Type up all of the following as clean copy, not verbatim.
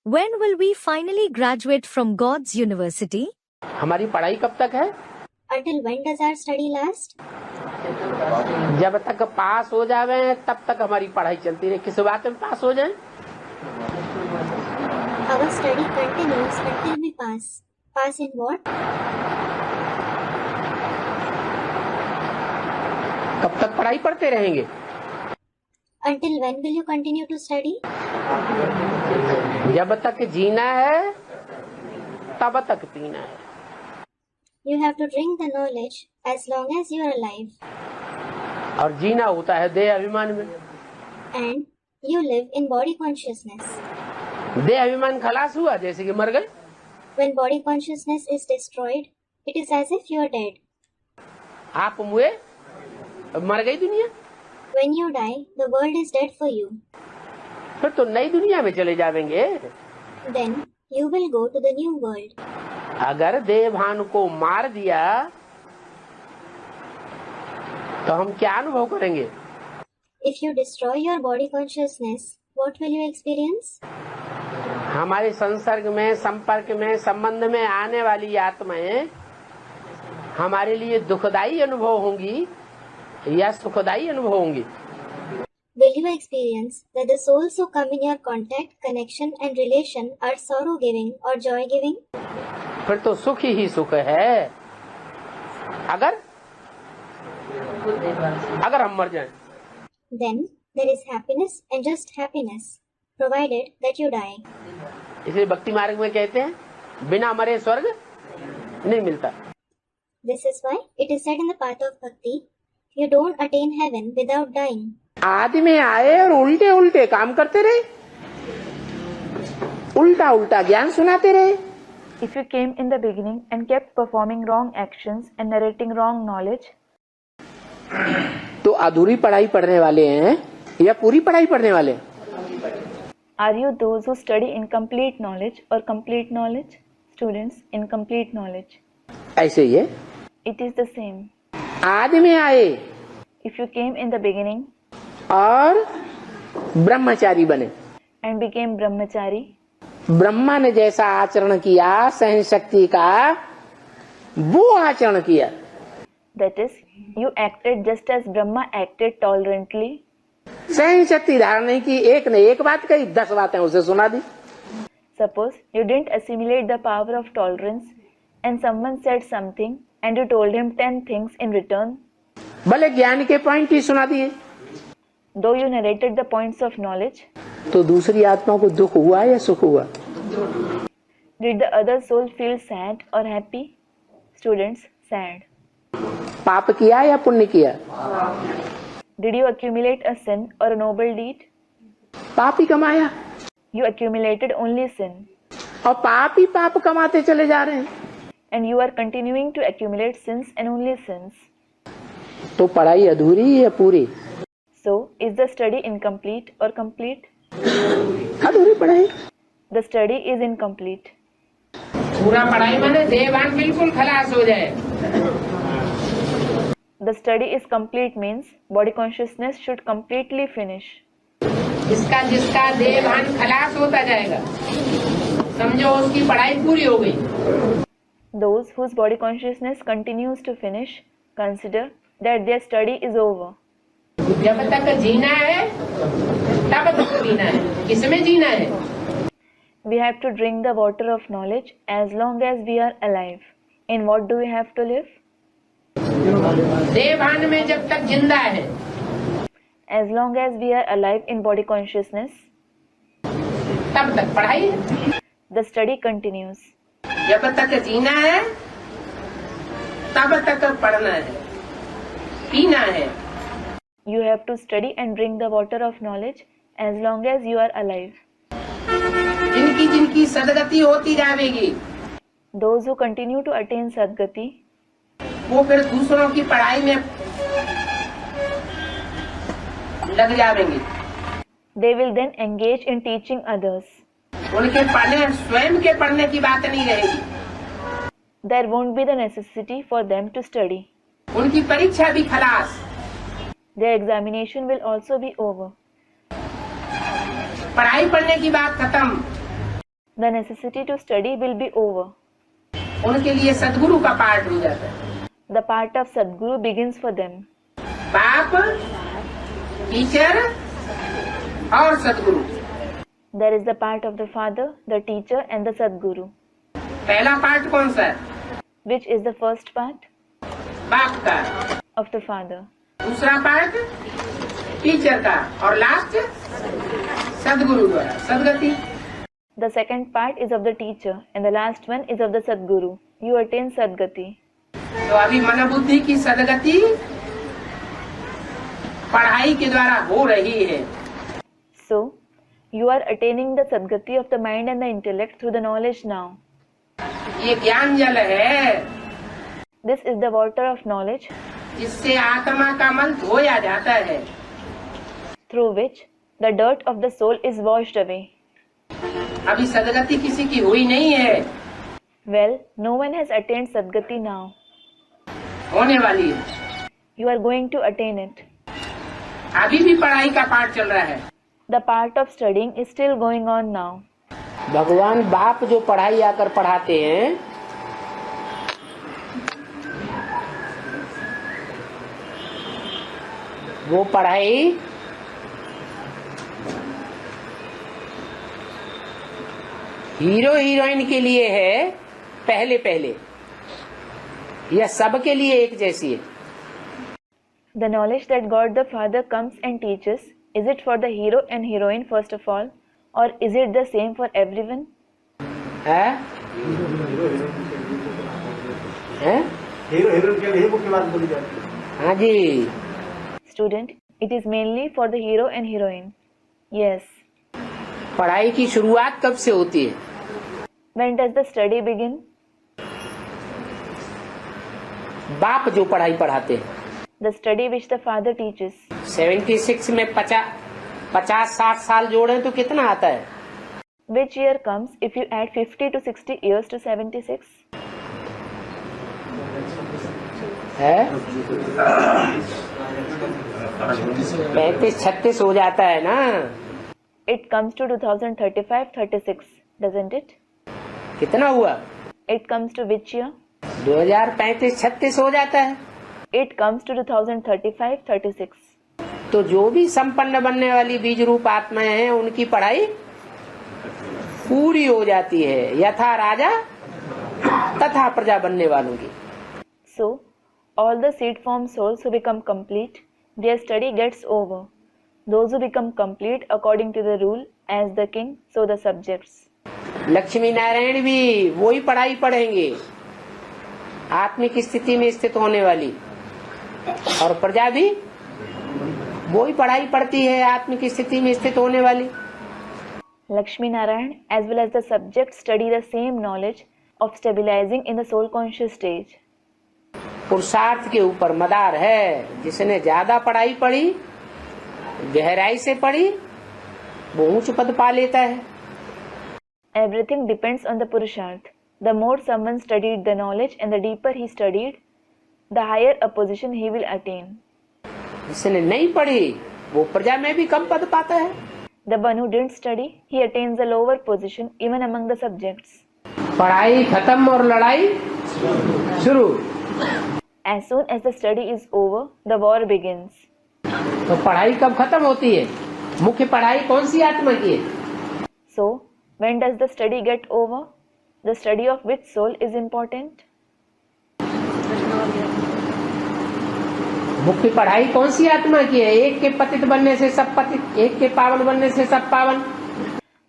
When will we finally graduate from God's university? हमारी पढ़ाई कब तक है? Until when does our study last? जब तक पास हो जावे तब तक हमारी पढ़ाई चलती रहे। किस बात में पास हो जाए? Our study continues until we pass. Pass in what? कब तक पढ़ाई पढ़ते रहेंगे? Until when will you continue to study? जब तक जीना है तब तक पीना है। You have to drink the knowledge as long as you are alive. और जीना होता है देह अभिमान में। And you live in body consciousness. देह अभिमान खलास हुआ जैसे कि मर गए। When body consciousness is destroyed, it is as if you are dead. आप मुए मर गई दुनिया। When you die, the world is dead for you. फिर तो नई दुनिया में चले जाएंगे। Then you will go to the new world. अगर देह भान को मार दिया तो हम क्या अनुभव करेंगे? If you destroy your body consciousness, what will you experience? हमारे संसर्ग में, संपर्क में, संबंध में आने वाली आत्माएं हमारे लिए दुखदाई अनुभव होंगी या सुखदाई अनुभव होंगी? Will you experience that the souls who come in your contact, connection and relation are sorrow giving or joy giving? फिर तो सुख ही सुख है। अगर हम मर जाएं, Then there is happiness and just happiness, provided that you die. इसलिए भक्ति मार्ग में कहते हैं बिना मरे स्वर्ग नहीं मिलता। This is why it is said in the path of bhakti, you don't attain heaven without dying. आदि में आए और उल्टे उल्टे काम करते रहे, उल्टा उल्टा ज्ञान सुनाते रहे। If you came in the beginning and kept performing wrong actions and narrating wrong knowledge, तो अधूरी पढ़ाई पढ़ने वाले हैं या पूरी पढ़ाई पढ़ने वाले? are you those who study incomplete knowledge or complete knowledge? Students, incomplete knowledge. ऐसे ही है। It is the same. आदि में आए If you came in the beginning और ब्रह्मचारी बने, and became brahmachari, ब्रह्मा ने जैसा आचरण किया सहन शक्ति का वो आचरण किया। that is, you acted just as Brahma acted tolerantly. सहन शक्ति धारण नहीं की, एक ने एक बात कही 10 बातें उसे सुना दी। Suppose you didn't assimilate the power of tolerance and someone said something and you told him 10 things in return. भले ज्ञान के पॉइंट ही सुना दिए, Though you narrated the points of knowledge, तो दूसरी आत्मा को दुख हुआ या सुख हुआ? did the other soul feel sad or happy? Students, sad. पाप किया या पुण्य किया? Did you accumulate a sin or a noble deed? पाप ही कमाया You accumulated only sin, और पाप ही पाप कमाते चले जा रहे हैं। and you are continuing to accumulate sins and only sins. तो पढ़ाई अधूरी या पूरी? So, is the study incomplete or complete? अधूरी पढ़ाई। The study is incomplete. पूरा पढ़ाई माने देवान बिल्कुल खलास हो जाए। The study is complete means body consciousness should completely finish. जिसका जिसका देवान खलास होता जाएगा समझो उसकी पढ़ाई पूरी हो गई। Those whose body consciousness continues to finish consider that their study is over. जब तक जीना है तब तक पीना है। किसमें जीना है? We have to drink the water of knowledge as long as we are alive. In what do we have to live? देवान में जब तक जिंदा है, As long as we are alive in body consciousness, तब तक पढ़ाई है। the study continues. जब तक जीना है तब तक पढ़ना है, पीना है। You have to study and drink the water of knowledge as long as you are alive. जिनकी जिनकी सदगति होती जाएगी Those who continue to attain Sadgati, वो फिर दूसरों की पढ़ाई में लग जाएंगे। they will then engage in teaching others. उनके पढ़ने स्वयं के पढ़ने की बात नहीं रहेगी। There won't be the necessity for them to study. उनकी परीक्षा भी खलास। Their examination will also be over. पढ़ाई पढ़ने की बात खत्म। the necessity to study will be over. उनके लिए सदगुरु का पाठ हो जाता है। The part of Sadguru begins for them. बाप, टीचर और सदगुरु। There is the part of the father, the teacher and the Sadguru. पहला पार्ट कौन सा है? Which is the first part? बाप का। Of the father. दूसरा पार्ट टीचर का और लास्ट सदगुरु द्वारा सदगति। The second part is of the teacher and the last one is of the Sadguru. You attain Sadgati. तो अभी मन बुद्धि की सदगति पढ़ाई के द्वारा हो रही है। So, you are attaining the Sadgati of the mind and the intellect through the knowledge now. ये ज्ञान जल है This is the water of knowledge जिससे आत्मा का मल धोया जाता है। through which the dirt of the soul is washed away. अभी सदगति किसी की हुई नहीं है, Well, no one has attained Sadgati now. होने वाली है। You are going to attain it. अभी भी पढ़ाई का पाठ चल रहा है। The part of studying is still going on now. भगवान बाप जो पढ़ाई आकर पढ़ाते हैं, वो पढ़ाई हीरो हीरोइन के लिए है पहले पहले, यह सबके लिए एक जैसी है। The knowledge that God the Father comes and teaches, is it for the hero and heroine first of all, or is it the same for everyone? है? है? हीरो हीरोइन के लिए मुख्य बात बोली जाती है। हाँ जी। Student, it is mainly for the hero and heroine. Yes. पढ़ाई की शुरुआत कब से होती है? When does the study begin? बाप जो पढ़ाई पढ़ाते हैं। The study which the father teaches. 76 में 50-60 साल जोड़े तो कितना आता है? Which year comes if you add 50 to 60 years to 76? है 35-36 हो जाता है ना। It comes to 2035-36, doesn't it? कितना हुआ? It comes to which year? 2035-36 हो जाता है। It comes to 2035-36. तो जो भी संपन्न बनने वाली बीज रूप आत्माएं हैं, उनकी पढ़ाई पूरी हो जाती है, यथा राजा तथा प्रजा बनने वालों की। So, all the seed form souls who become complete, their study gets over. Those who become complete according to the rule, as the king, so the subjects. Lakshmi Narayan भी वही पढ़ाई पढ़ेंगे, आत्मिक स्थिति में स्थित होने वाली, और प्रजा भी वही पढ़ाई पढ़ती है, आत्मिक स्थिति में स्थित होने वाली। Lakshmi Narayan as well as the subjects study the same knowledge of stabilizing in the soul conscious stage. पुरुषार्थ के ऊपर मदार है। जिसने ज्यादा पढ़ाई पढ़ी, गहराई से पढ़ी, वो ऊंच पद पा लेता है। Everything depends on the Purusharth. The more someone studied the knowledge and the deeper he studied, the higher a position he will attain. जिसने नहीं पढ़ी, वो प्रजा में भी कम पद पाता है। The one who didn't study, he attains a lower position even among the subjects. पढ़ाई खत्म और लड़ाई शुरू। As soon as the study is over, the war begins. तो पढ़ाई कब खत्म होती है? मुख्य पढ़ाई कौन सी आत्मा की है? So, when does the study get over? The study of which soul is important? मुख्य पढ़ाई कौन सी आत्मा की है? एक के पतित बनने से सब पतित, एक के पावन बनने से सब पावन।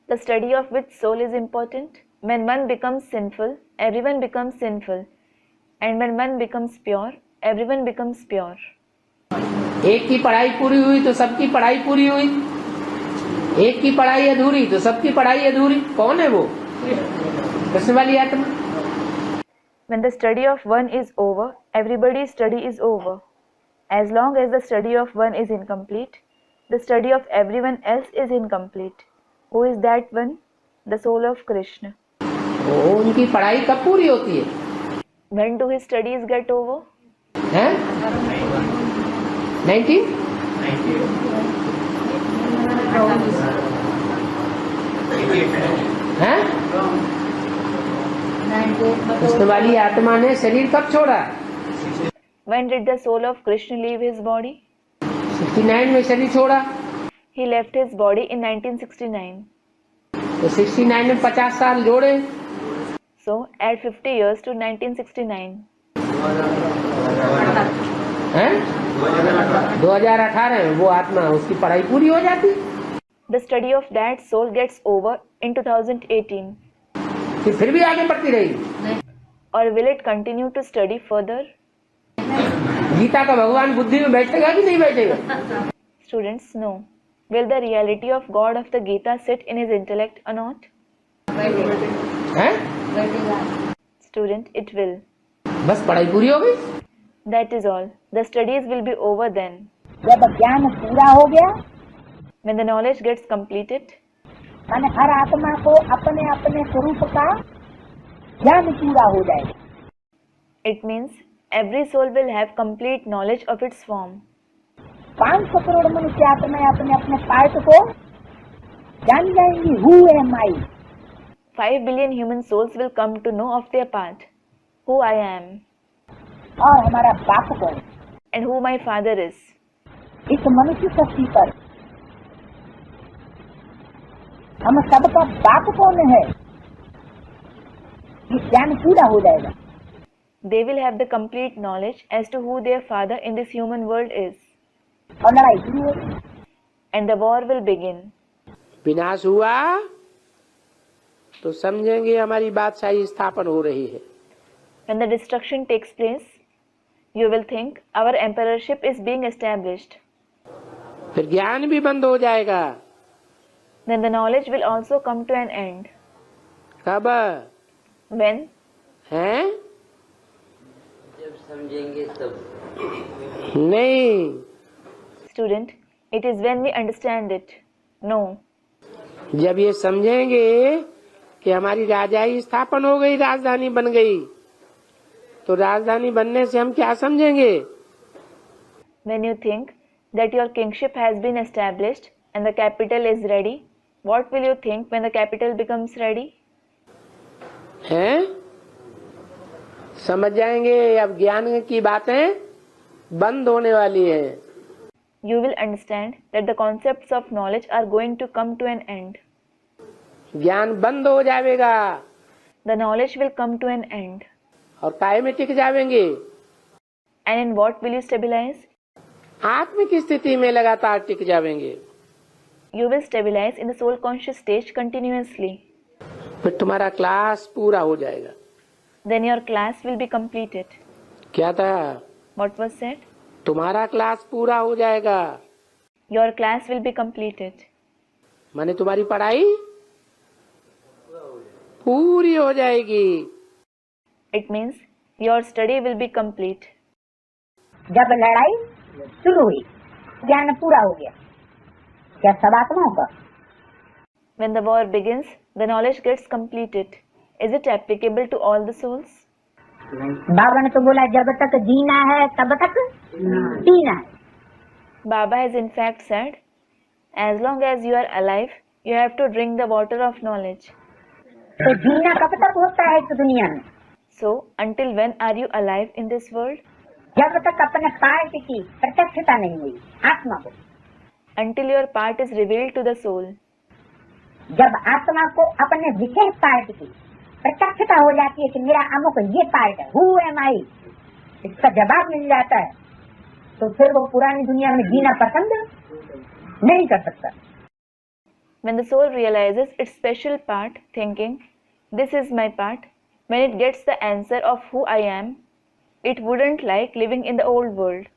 The study of which soul is important? When one becomes sinful, everyone becomes sinful. And when one becomes pure, everyone becomes pure. एक की पढ़ाई पूरी हुई तो सबकी पढ़ाई पूरी हुई, एक की पढ़ाई अधूरी तो सबकी पढ़ाई अधूरी। कौन है वो? कृष्ण वाली आत्मा। When the study of one is over, everybody's study is over. As long as the study of one is incomplete, the study of everyone else is incomplete. Who is that one? The soul of Krishna. वो उनकी पढ़ाई कब पूरी होती है? When do his studies get over? हैं? 90? हैं? कृष्ण वाली आत्मा ने शरीर कब छोड़ा? When did the soul of Krishna leave his body? 69 में शरीर छोड़ा। He left his body in 1969. तो 69 में 50 साल जोड़े, So add 50 years to 1969. हैं? 2018 में वो आत्मा उसकी पढ़ाई पूरी हो जाती, The study of that soul gets over in 2018. कि फिर भी आगे बढ़ती रहेगी। Or will it continue to study further? Gita का भगवान बुद्धि में बैठेगा कि नहीं बैठेगा? Students, no. Will the reality of God of the Gita sit in his intellect or not? हैं? Student, it will. बस पढ़ाई पूरी हो गई। That is all. The studies will be over then. जब ज्ञान पूरा हो गया, When the knowledge gets completed, माने हर आत्मा को अपने अपने स्वरूप का ज्ञान पूरा हो जाएगा। it means every soul will have complete knowledge of its form. 500 crore मनुष्य आत्माएं अपने अपने पार्ट को जान जाएंगी। Who am I? 5 billion human souls will come to know of their part, who I am, और हमारा बाप कौन? and who my father is. इस मनुष्य सृष्टि पर हम सबका बाप कौन है? ये ज्ञान पूरा हो जाएगा। They will have the complete knowledge as to who their father in this human world is, और लड़ाई शुरू होगी। and the war will begin. विनाश हुआ तो समझेंगे हमारी बादशाही स्थापन हो रही है। When the destruction takes place, you will think our emperorship is being established. फिर ज्ञान भी बंद हो जाएगा। Then the knowledge will also come to an end. कब? When? हैं? नहीं, Student, it is when we understand it. No. जब ये समझेंगे कि हमारी राजाई स्थापन हो गई, राजधानी बन गई, तो राजधानी बनने से हम क्या समझेंगे? When you think that your kingship has been established and the capital is ready, what will you think when the capital becomes ready? हैं? समझ जाएंगे अब ज्ञान की बातें बंद होने वाली हैं। You will understand that the concepts of knowledge are going to come to an end. ज्ञान बंद हो जाएगा The knowledge will come to an end. और काय में टिक जाएंगे? And in what will you stabilize? आत्मिक स्थिति में लगातार टिक जाएंगे। You will stabilize in the soul conscious stage continuously. फिर तुम्हारा क्लास पूरा हो जाएगा। Then your class will be completed. क्या था? What was said? तुम्हारा क्लास पूरा हो जाएगा, Your class will be completed. माने तुम्हारी पढ़ाई पूरी हो जाएगी। It means your study will be complete. जब लड़ाई शुरू हुई, ज्ञान पूरा हो गया, क्या सब आत्माओं का? When the war begins, the knowledge gets completed. Is it applicable to all the souls? बाबा ने तो बोला जब तक जीना है तब तक पीना है। Baba has in fact said, as long as you are alive, you have to drink the water of knowledge. तो जीना कब तक होता है इस दुनिया में? So, until when are you alive in this world? जब तक अपने पार्ट की प्रत्यक्षता नहीं हुई आत्मा को। Until your part is revealed to the soul. जब आत्मा को अपने विशेष पार्ट की प्रत्यक्षता हो जाती है कि मेरा अमुक ये पार्ट है, हु एम आई, इसका जवाब मिल जाता है, तो फिर वो पुरानी दुनिया में जीना पसंद नहीं कर सकता। When the soul realizes its special part, thinking, this is my part, when it gets the answer of who I am, it wouldn't like living in the old world.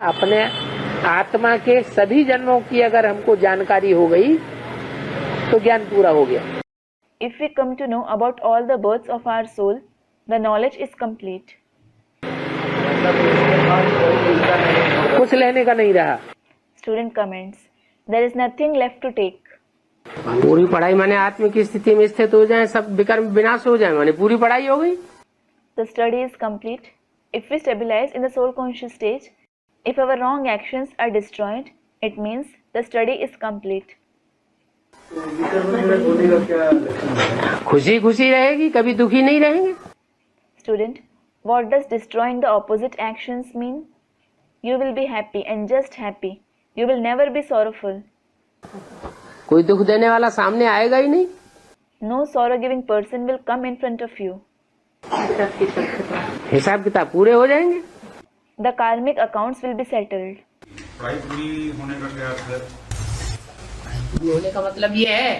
अपने आत्मा के सभी जन्मों की अगर हमको जानकारी हो गई तो ज्ञान पूरा हो गया। If we come to know about all the births of our soul, the knowledge is complete. कुछ लेने का नहीं रहा। Student comments, there is nothing left to take. पूरी पढ़ाई माने आत्मिक स्थिति में स्थित हो जाए, सब विकर्म विनाश हो जाए, माने पूरी पढ़ाई हो गई। The study is complete. If we stabilize in the soul conscious stage, if our wrong actions are destroyed, it means the study is complete. खुशी खुशी रहेगी, कभी दुखी नहीं रहेंगे। Student, what does destroying the opposite actions mean? You will be happy and just happy. You will never be sorrowful. कोई दुख देने वाला सामने आएगा ही नहीं। No sorrow-giving person will come in front of you. हिसाब किताब पूरे हो जाएंगे। The karmic accounts will be settled. पढ़ाई पूरी होने का क्या अर्थ है? पूरी होने का मतलब ये है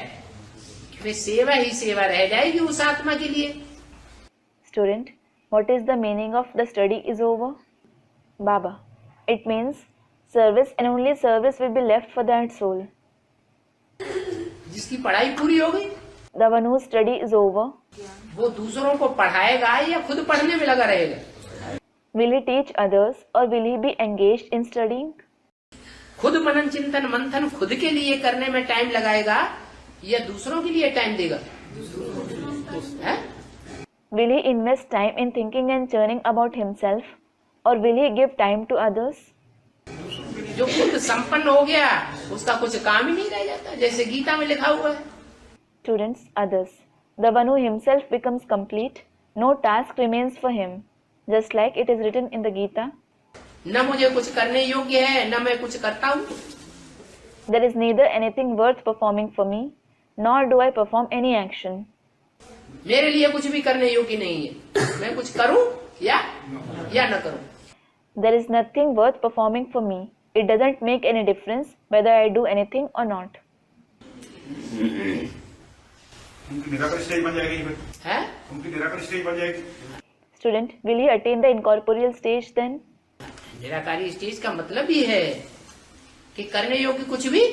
कि वे सेवा ही सेवा रह जाएगी उस आत्मा के लिए। Student, what is the meaning of the study is over? Baba, it means service and only service will be left for that soul. जिसकी पढ़ाई पूरी हो गई, The one whose study is over, वो दूसरों को पढ़ाएगा या खुद पढ़ने में लगा रहेगा? will he teach others or will he be engaged in studying? खुद मनन चिंतन मंथन खुद के लिए करने में टाइम लगाएगा या दूसरों के लिए टाइम देगा? है? Will he invest time in thinking and churning about himself or will he give time to others? जो खुद संपन्न हो गया उसका कुछ काम ही नहीं रह जाता, जैसे गीता में लिखा हुआ है। Students, others. The one who himself becomes complete, no task remains for him, just like it is written in the Gita. न मुझे कुछ करने योग्य है न मैं कुछ करता हूँ। There is neither anything worth performing for me, nor do I perform any action. मेरे लिए कुछ भी करने योग्य नहीं है, मैं कुछ करूँ या न करूँ। There is nothing worth performing for me. It doesn't make any difference whether I do anything or not. उनकी निराकार स्टेज बन जाएगी फिर? है? उनकी निराकार स्टेज बन जाएगी। Student, will he attain the incorporeal stage then? निराकारी स्टेज का मतलब ही है कि करने योग्य कुछ भी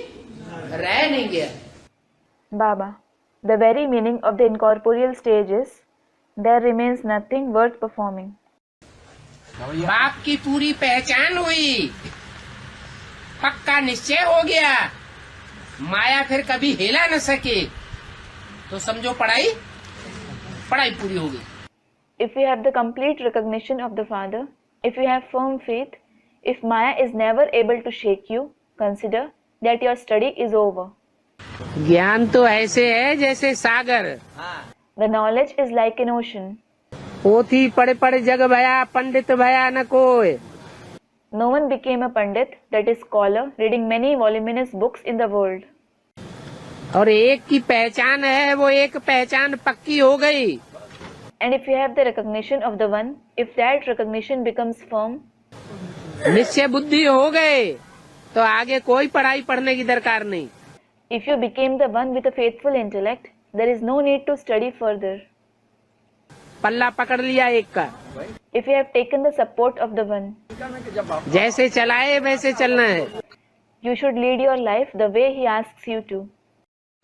रह नहीं गया। Baba, the very meaning of the incorporeal stage is there remains nothing worth performing. बाप की पूरी पहचान हुई, पक्का निश्चय हो गया, माया फिर कभी हिला न सके, तो समझो पढ़ाई पूरी हो गई। If you have the complete recognition of the Father, if you have firm faith, if Maya is never able to shake you, consider that your study is over. ज्ञान तो ऐसे है जैसे सागर, The knowledge is like an ocean. पोथी पढ़े पढ़े जग भया, पंडित भया न कोय। No one became a pandit, that is scholar, reading many voluminous books in the world. और एक की पहचान है, वो एक पहचान पक्की हो गई। And if you have the recognition of the one, if that recognition becomes firm, निश्चय बुद्धि हो गए तो आगे कोई पढ़ाई पढ़ने की दरकार नहीं। if you became the one with a faithful intellect, there is no need to study further. पल्ला पकड़ लिया एक का, If you have taken the support of the one, जैसे चलाए वैसे चलना है। you should lead your life the way he asks you to.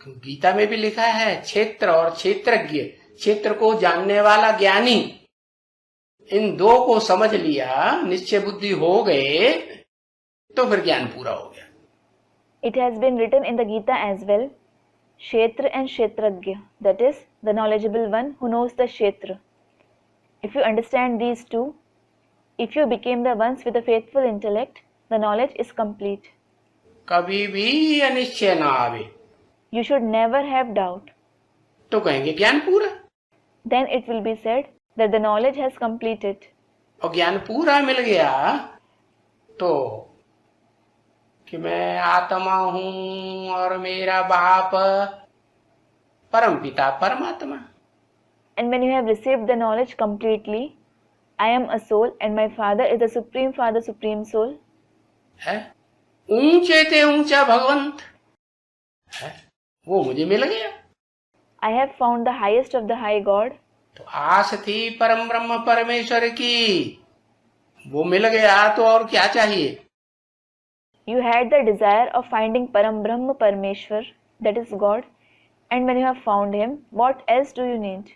Gita में भी लिखा है, क्षेत्र और क्षेत्रज्ञ, क्षेत्र को जानने वाला ज्ञानी, इन दो को समझ लिया, निश्चय बुद्धि हो गए तो फिर ज्ञान पूरा हो गया। It has been written in the Gita as well, Kshetra and Kshetragya, that is, the knowledgeable one who knows the Kshetra. If you understand these two, if you became the ones with a faithful intellect, the knowledge is complete. कभी भी अनिश्चय ना आवे You should never have doubt. तो कहेंगे ज्ञान पूरा, Then it will be said that the knowledge has completed. और ज्ञान पूरा मिल गया तो कि मैं आत्मा हूँ और मेरा बाप परम पिता परमात्मा। And when you have received the knowledge completely, I am a soul and my Father is the Supreme Father, Supreme Soul. है ऊंचे ते ऊंचा भगवंत है, वो मुझे मिल गया। I have found the highest of the high God. तो आस थी परम ब्रह्म परमेश्वर की, वो मिल गया तो और क्या चाहिए? You had the desire of finding Param Brahma Parameshwar, that is God, and when you have found him, what else do you need?